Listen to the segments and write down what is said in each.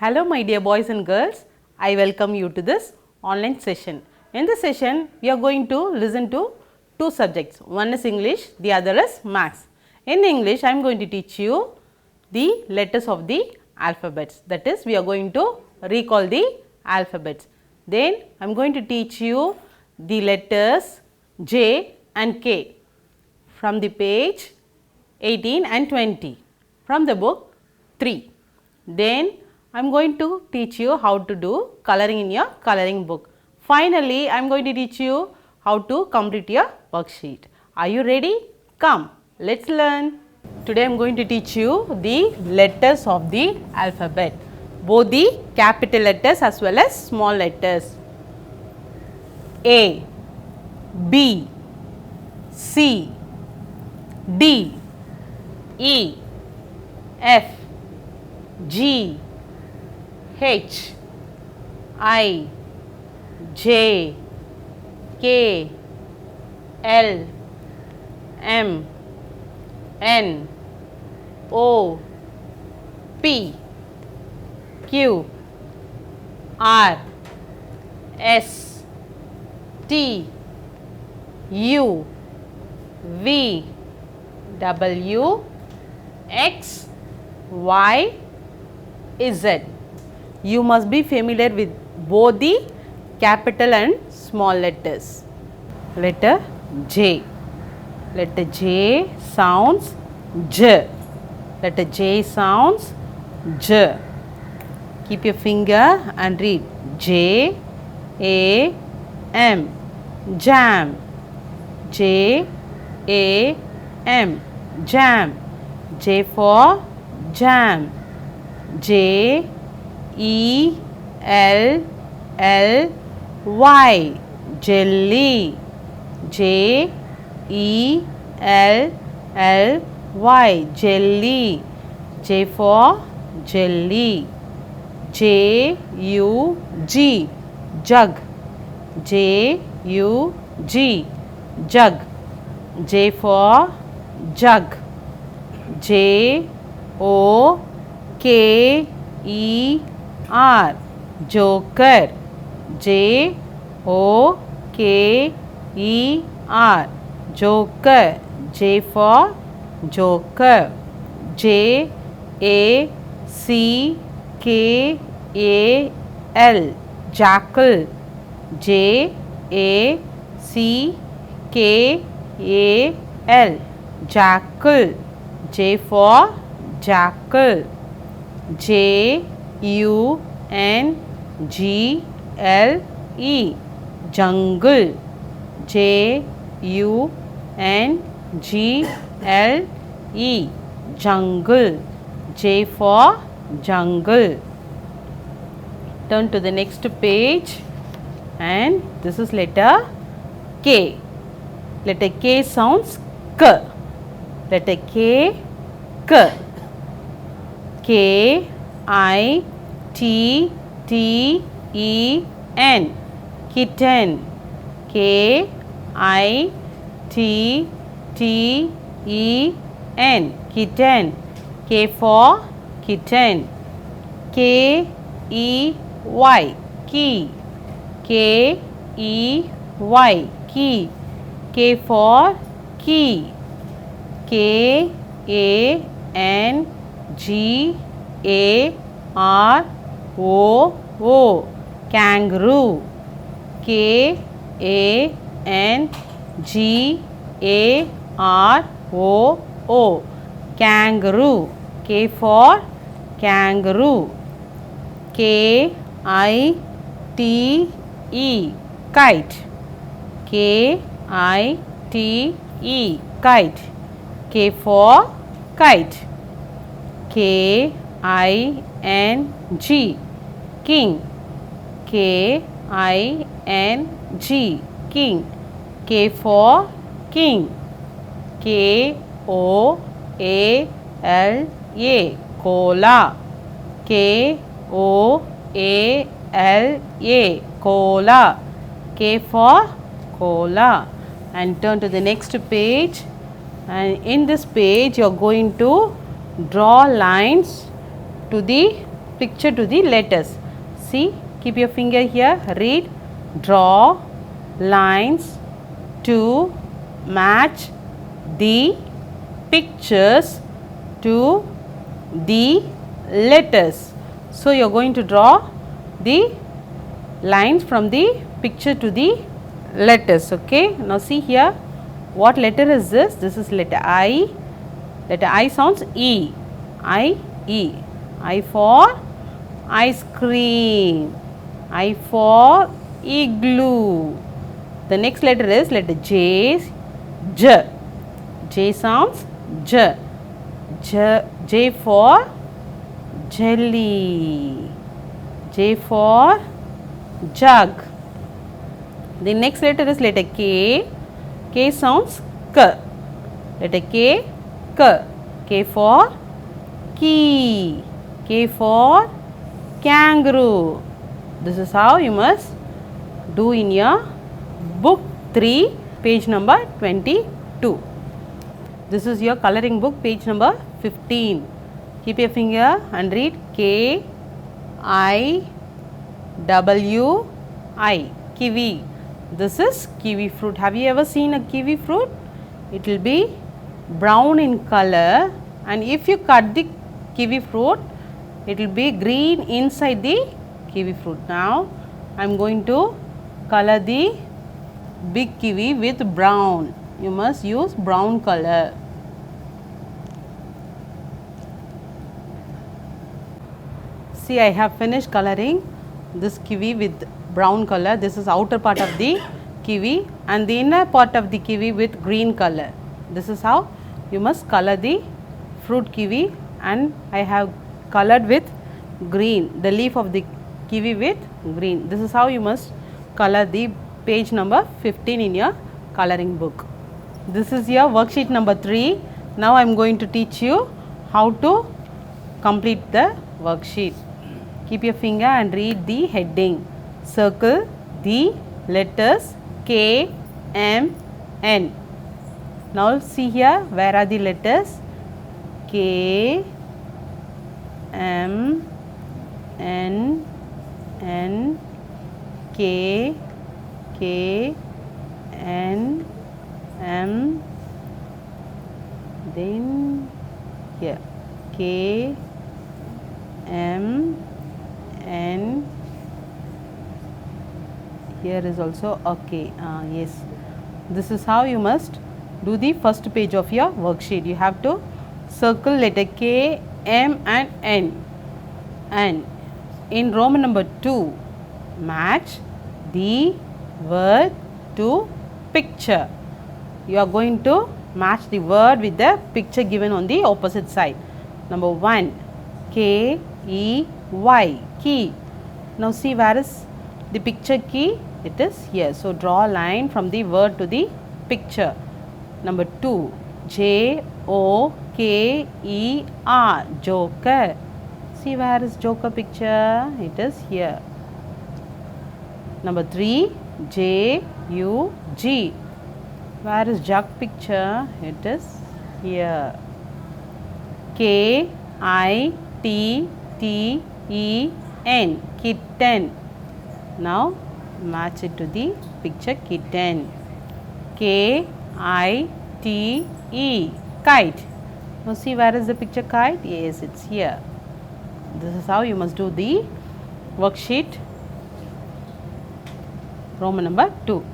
Hello my dear boys and girls, I welcome you to this online session. In this session, we are going to listen to two subjects. One is English, the other is Maths. In English, I am going to teach you the letters of the alphabets. That is, we are going to recall the alphabets. Then, I am going to teach you the letters J and K from the page 18 and 20 from the book 3. Then I am going to teach you how to do coloring in your coloring book. Finally, I am going to teach you how to complete your worksheet. Are you ready? Come, let's learn. Today I am going to teach you the letters of the alphabet, both the capital letters as well as small letters. A, B, C, D, E, F, G, H, I, J, K, L, M, N, O, P, Q, R, S, T, U, V, W, X, Y, Z. You must be familiar with both the capital and small letters. Letter J. Letter J sounds J. Letter J sounds J. Keep your finger and read J A M, jam. J A M, jam. J for jam. J E L L Y, jelly. J E L L Y, jelly. J for jelly. J U G, jug. J U G, jug. J for jug. J O K E R, joker. J O K E R, joker. J for joker. J A C K A L, jackal. J A C K A L, jackal. J for jackal. J U N G L E, jungle. J U N G L E, jungle. J for jungle. Turn to the next page and this is letter K. Letter K sounds K. Letter K, K. K I T T E N, kitten. K I T T E N, kitten. K for kitten. K E Y, key. K E Y, key. K for key. K A N G A R O O, kangaroo. K A N G A R O O, kangaroo. K for kangaroo. K I T E, kite. K I T E, kite. K for kite. K I N G, king. K I N G, king. K for king. K O A L A, koala. K O A L A, koala. K for koala. And turn to the next page, and in this page you are going to draw lines to the picture to the letters. See, keep your finger here, read, draw lines to match the pictures to the letters. So, you are going to draw the lines from the picture to the letters. Okay. Now, see here, what letter is this? This is letter I. Letter I sounds E. I, E. I for ice cream. I for igloo. The next letter is letter J. J. J sounds J. J for jelly. J for jug. The next letter is letter K. K sounds K. Letter K, K. K for key. K for kangaroo. This is how you must do in your book 3, page number 22. This is your coloring book, page number 15. Keep your finger and read K I W I, kiwi. This is kiwi fruit. Have you ever seen a kiwi fruit? It will be brown in color, and if you cut the kiwi fruit, it will be green inside the kiwi fruit. Now, I am going to color the big kiwi with brown. You must use brown color. See, I have finished coloring this kiwi with brown color. This is outer part of the kiwi and the inner part of the kiwi with green color. This is how you must color the fruit kiwi, and I have colored with green, the leaf of the kiwi with green. This is how you must color the page number 15 in your coloring book. This is your worksheet number 3. Now I am going to teach you how to complete the worksheet. Keep your finger and read the heading. Circle the letters K, M, N. Now see here, where are the letters? K, M, N, N, K, K, N, M, then here K, M, N, here is also a K. Yes, this is how you must do the first page of your worksheet. You have to circle letter K, M and N, and in Roman number 2, match the word to picture. You are going to match the word with the picture given on the opposite side. Number 1, K, E, Y, key. Now see, where is the picture key? It is here. So draw a line from the word to the picture. Number 2, J, O, K, E, R, joker. See, where is joker picture? It is here. Number 3, J, U, G. Where is jug picture? It is here. K, I, T, T, E, N, kitten. Now match it to the picture kitten. K, I, T, E, kite. Now see, where is the picture kite? Yes, it's here. This is how you must do the worksheet Roman number 2.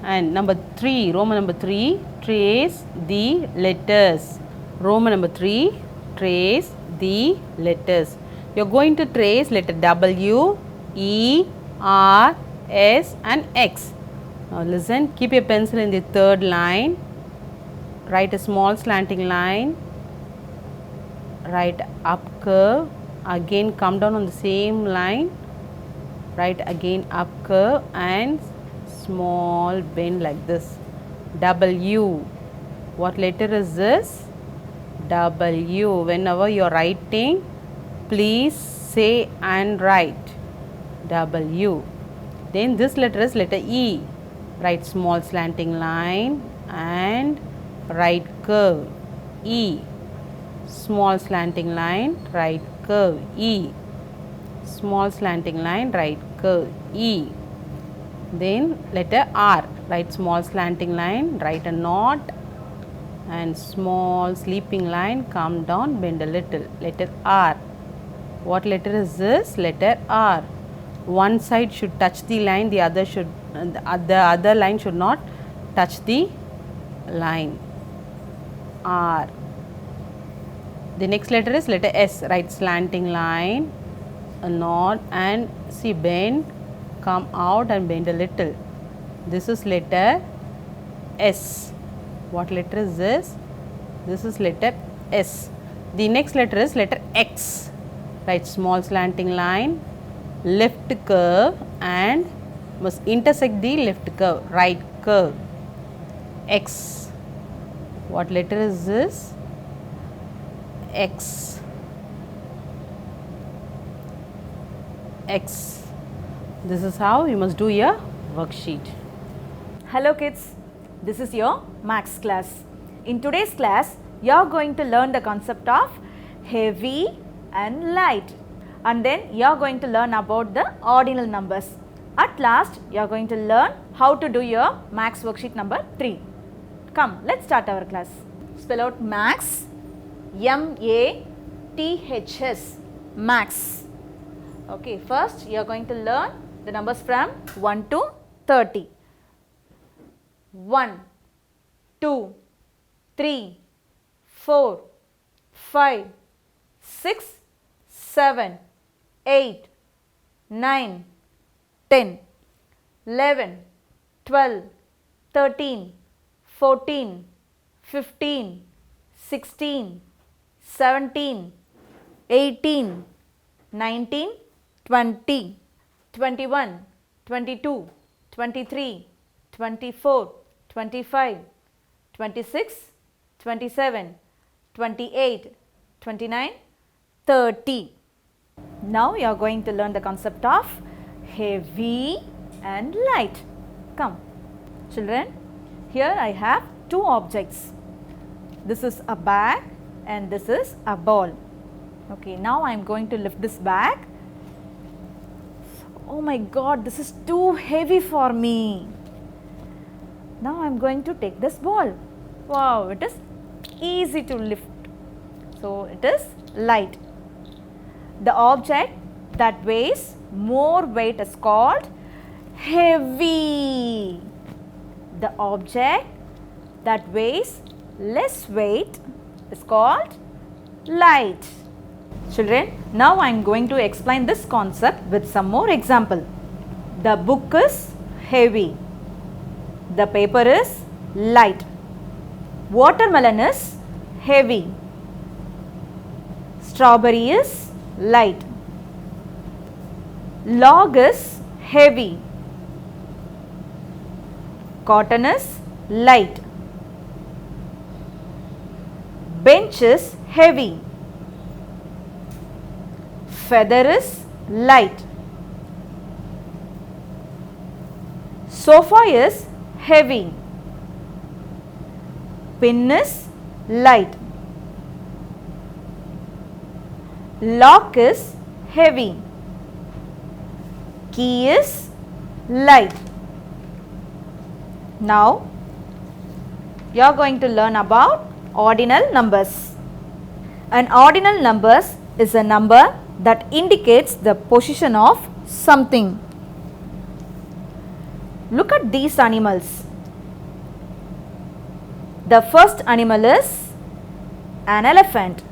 And number 3, Roman number 3, trace the letters. Roman number 3, trace the letters. You are going to trace letter W, E, R, S and X. Now listen, keep your pencil in the third line, write a small slanting line, write up curve, again come down on the same line, write again up curve and small bend like this. W, what letter is this? W. Whenever you are writing, please say and write W. Then this letter is letter E. Write small slanting line and write curve E. Small slanting line, right curve E. small slanting line, write curve. E. Then letter R, write small slanting line, write a knot, and small sleeping line, come down, bend a little. Letter R. What letter is this? Letter R. One side should touch the line, the other line should not touch the line. R. The next letter is letter S. Write slanting line, a knot, and see, bend, come out and bend a little. This is letter S. What letter is this? This is letter S. The next letter is letter X. Write small slanting line, left curve, and must intersect the left curve, right curve. X. What letter is this? X. X. This is how you must do your worksheet. Hello kids, this is your Maths class. In today's class, you are going to learn the concept of heavy and light, and then you are going to learn about the ordinal numbers. At last, you are going to learn how to do your Maths worksheet number 3. Come, let's start our class. Spell out Maths, M-A-T-H-S, Maths. Okay, first you are going to learn the numbers from 1 to 30. 1, 2, 3, 4, 5, 6, 7, 8, 9, 10, 11, 12, 13, 14, 15, 16, 17, 18, 19, 20, 21, 22, 23, 24, 25, 26, 27, 28, 29, 30. Now you are going to learn the concept of heavy and light. Come, children, here I have two objects. This is a bag and this is a ball. Okay, now I am going to lift this bag. Oh my God, this is too heavy for me. Now I am going to take this ball. Wow, it is easy to lift. So it is light. The object that weighs more weight is called heavy. The object that weighs less weight is called light. Children, now I am going to explain this concept with some more example. The book is heavy. The paper is light. Watermelon is heavy. Strawberry is light. Log is heavy. Cotton is light. Bench is heavy. Feather is light. Sofa is heavy. Pin is light. Lock is heavy. Key is light. Now, you are going to learn about ordinal numbers. An ordinal number is a number that indicates the position of something. Look at these animals. The first animal is an elephant.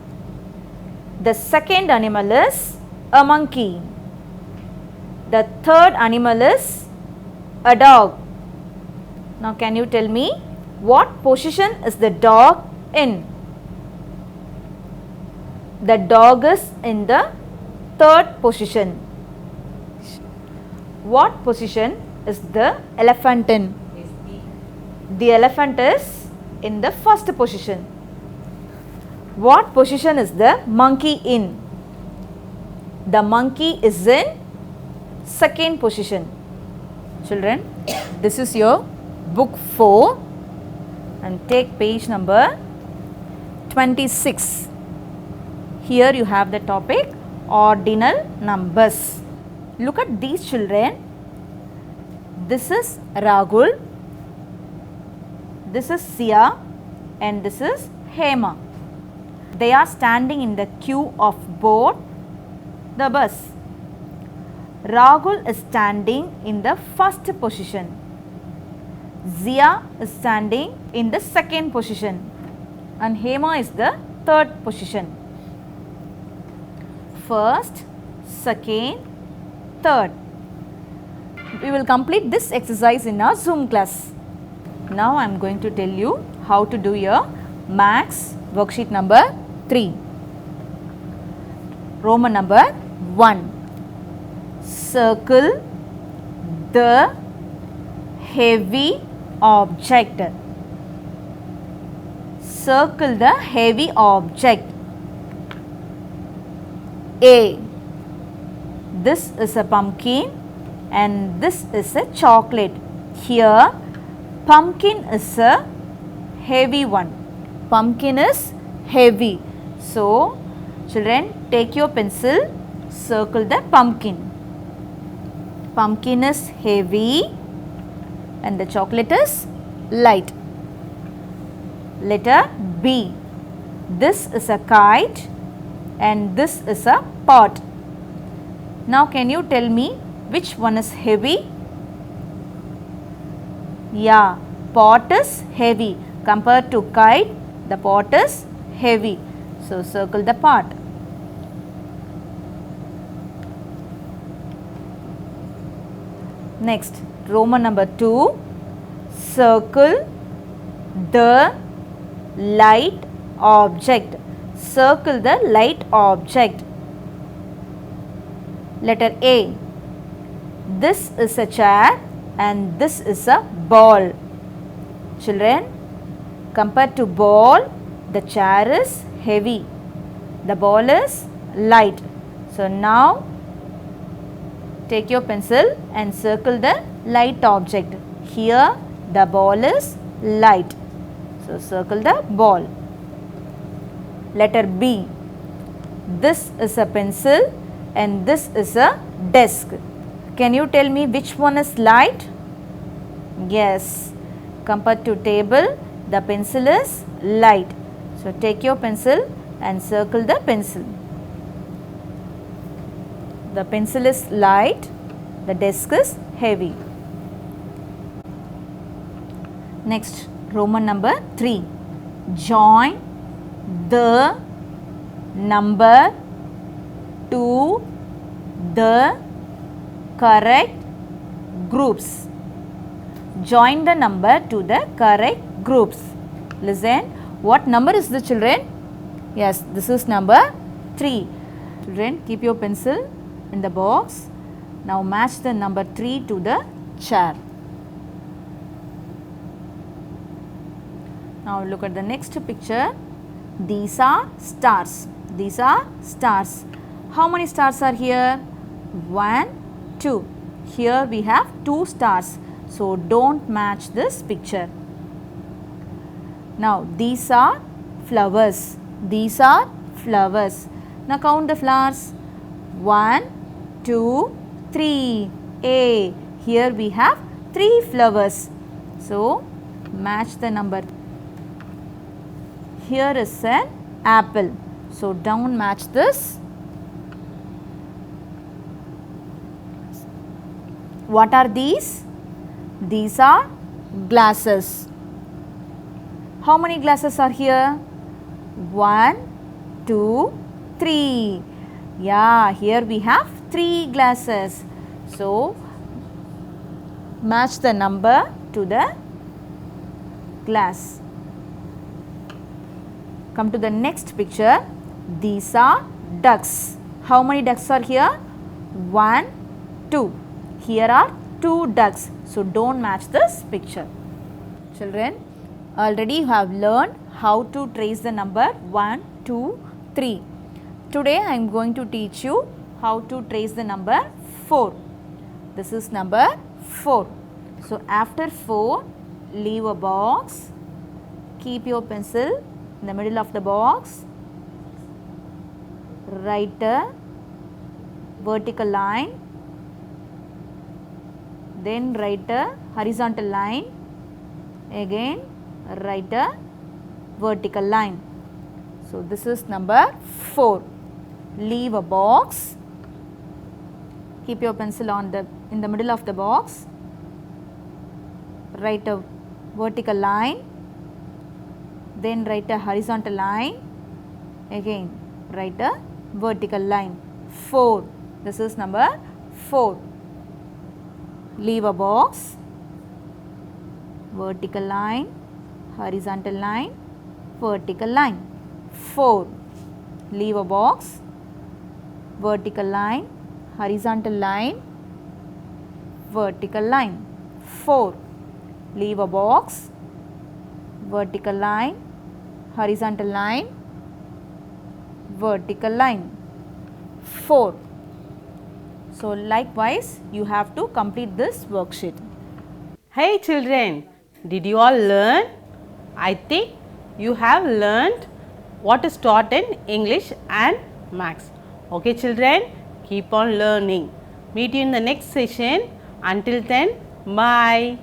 The second animal is a monkey. The third animal is a dog. Now can you tell me what position is the dog in? The dog is in the third position. What position is the elephant in? The elephant is in the first position. What position is the monkey in? The monkey is in second position. Children, this is your book 4 and take page number 26. Here you have the topic ordinal numbers. Look at these children. This is Rahul, this is Sia, and this is Hema. They are standing in the queue of board the bus. Rahul is standing in the first position. Zia is standing in the second position and Hema is the third position. First, second, third. We will complete this exercise in our Zoom class. Now I am going to tell you how to do your maths worksheet number 3. Roman number 1. Circle the heavy object. Circle the heavy object. A. This is a pumpkin and this is a chocolate. Here pumpkin is a heavy one. Pumpkin is heavy. So children, take your pencil, circle the pumpkin. Pumpkin is heavy and the chocolate is light. Letter B. This is a kite and this is a pot. Now can you tell me which one is heavy? Yeah, pot is heavy. Compared to kite, the pot is heavy. So circle the pot. Next, Roman number 2. Circle the light object. Circle the light object. Letter A. This is a chair and this is a ball. Children, compared to ball, the chair is heavy. The ball is light. So now take your pencil and circle the light object. Here the ball is light. So circle the ball. Letter B. This is a pencil and this is a desk. Can you tell me which one is light? Yes. Compared to table, the pencil is light. So take your pencil and circle the pencil. The pencil is light, the desk is heavy. Next, Roman number 3. Join the number to the correct groups. Join the number to the correct groups. Listen, what number is the children? Yes, this is number 3. Children, keep your pencil in the box. Now match the number 3 to the chair. Now look at the next picture. These are stars. These are stars. How many stars are here? 1, 2. Here we have 2 stars. So don't match this picture. Now these are flowers. These are flowers. Now count the flowers. 1, 2, 3. A. Here we have 3 flowers. So match the number. Here is an apple. So don't match this. What are these? These are glasses. How many glasses are here? 1, 2, 3. Yeah, here we have 3 glasses. So match the number to the glass. Come to the next picture. These are ducks. How many ducks are here? 1, 2. Here are 2 ducks. So don't match this picture. Children, already you have learned how to trace the number 1, 2, 3. Today I am going to teach you how to trace the number 4. This is number 4. So after 4, leave a box. Keep your pencil in the middle of the box. Write a vertical line, then write a horizontal line, again write a vertical line. So this is number 4. Leave a box, keep your pencil in the middle of the box, write a vertical line, then write a horizontal line, again write a vertical line. 4. This is number 4. Leave a box, vertical line, horizontal line, vertical line. 4. Leave a box, vertical line, horizontal line, vertical line. 4. Leave a box, vertical line, horizontal line, vertical line. 4. So likewise you have to complete this worksheet. Hey children, did you all learn? I think you have learned what is taught in English and Maths. Okay children, keep on learning. Meet you in the next session. Until then, bye.